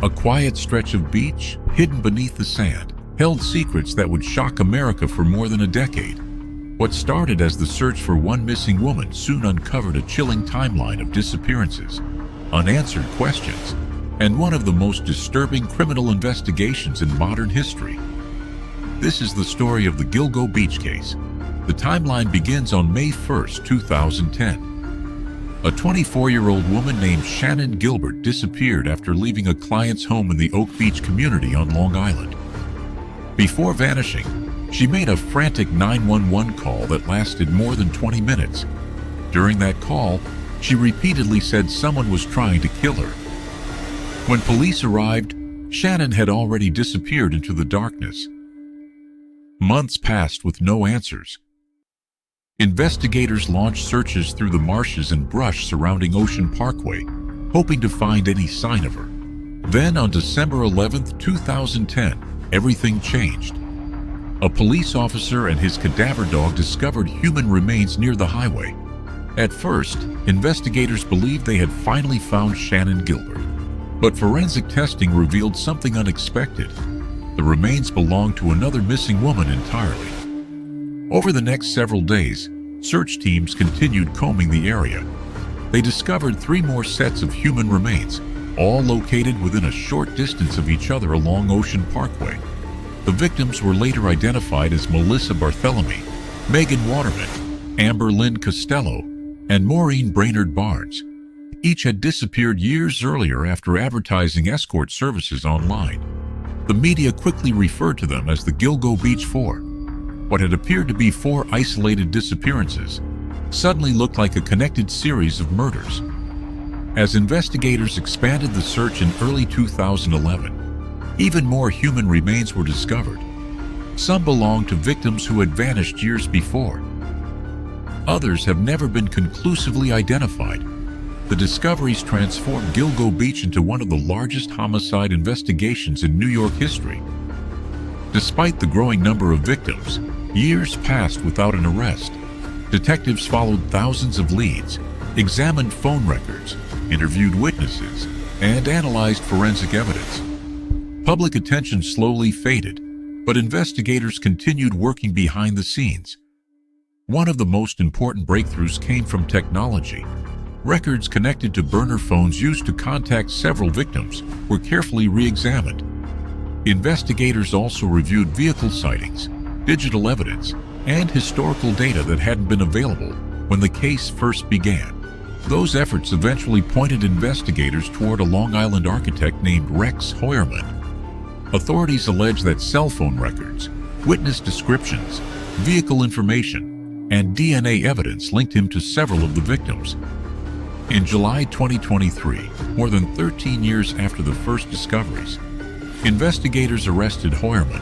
A quiet stretch of beach, hidden beneath the sand, held secrets that would shock America for more than a decade. What started as the search for one missing woman soon uncovered a chilling timeline of disappearances, unanswered questions, and one of the most disturbing criminal investigations in modern history. This is the story of the Gilgo Beach case. The timeline begins on May 1, 2010. A 24-year-old woman named Shannan Gilbert disappeared after leaving a client's home in the Oak Beach community on Long Island. Before vanishing, she made a frantic 911 call that lasted more than 20 minutes. During that call, she repeatedly said someone was trying to kill her. When police arrived, Shannan had already disappeared into the darkness. Months passed with no answers. Investigators launched searches through the marshes and brush surrounding Ocean Parkway, hoping to find any sign of her. Then on December 11, 2010, everything changed. A police officer and his cadaver dog discovered human remains near the highway. At first, investigators believed they had finally found Shannan Gilbert. But forensic testing revealed something unexpected. The remains belonged to another missing woman entirely. Over the next several days, search teams continued combing the area. They discovered 3 more sets of human remains, all located within a short distance of each other along Ocean Parkway. The victims were later identified as Melissa Barthelemy, Megan Waterman, Amber Lynn Costello, and Maureen Brainerd Barnes. Each had disappeared years earlier after advertising escort services online. The media quickly referred to them as the Gilgo Beach Four. What had appeared to be 4 isolated disappearances suddenly looked like a connected series of murders. As investigators expanded the search in early 2011, even more human remains were discovered. Some belonged to victims who had vanished years before. Others have never been conclusively identified. The discoveries transformed Gilgo Beach into one of the largest homicide investigations in New York history. Despite the growing number of victims, years passed without an arrest. Detectives followed thousands of leads, examined phone records, interviewed witnesses, and analyzed forensic evidence. Public attention slowly faded, but investigators continued working behind the scenes. One of the most important breakthroughs came from technology. Records connected to burner phones used to contact several victims were carefully re-examined. Investigators also reviewed vehicle sightings, digital evidence, and historical data that hadn't been available when the case first began. Those efforts eventually pointed investigators toward a Long Island architect named Rex Heuermann. Authorities allege that cell phone records, witness descriptions, vehicle information, and DNA evidence linked him to several of the victims. In July 2023, more than 13 years after the first discoveries, investigators arrested Heuermann.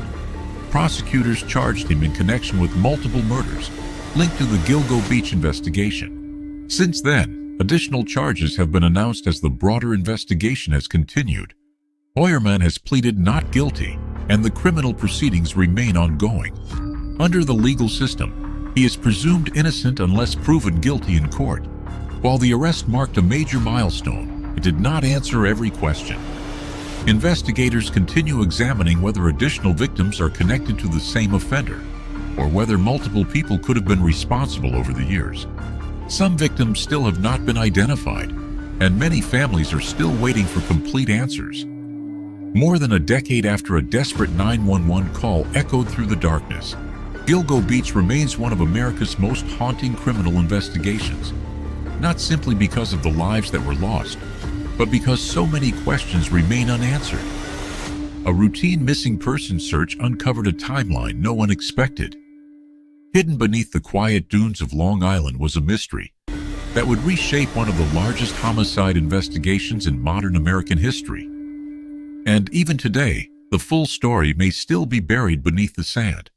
Prosecutors charged him in connection with multiple murders linked to the Gilgo Beach investigation. Since then, additional charges have been announced as the broader investigation has continued. Heuermann has pleaded not guilty, and the criminal proceedings remain ongoing. Under the legal system, he is presumed innocent unless proven guilty in court. While the arrest marked a major milestone, it did not answer every question. Investigators continue examining whether additional victims are connected to the same offender, or whether multiple people could have been responsible over the years. Some victims still have not been identified, and many families are still waiting for complete answers. More than a decade after a desperate 911 call echoed through the darkness, Gilgo Beach remains one of America's most haunting criminal investigations, not simply because of the lives that were lost, but because so many questions remain unanswered. A routine missing person search uncovered a timeline no one expected. Hidden beneath the quiet dunes of Long Island was a mystery that would reshape one of the largest homicide investigations in modern American history. And even today, the full story may still be buried beneath the sand.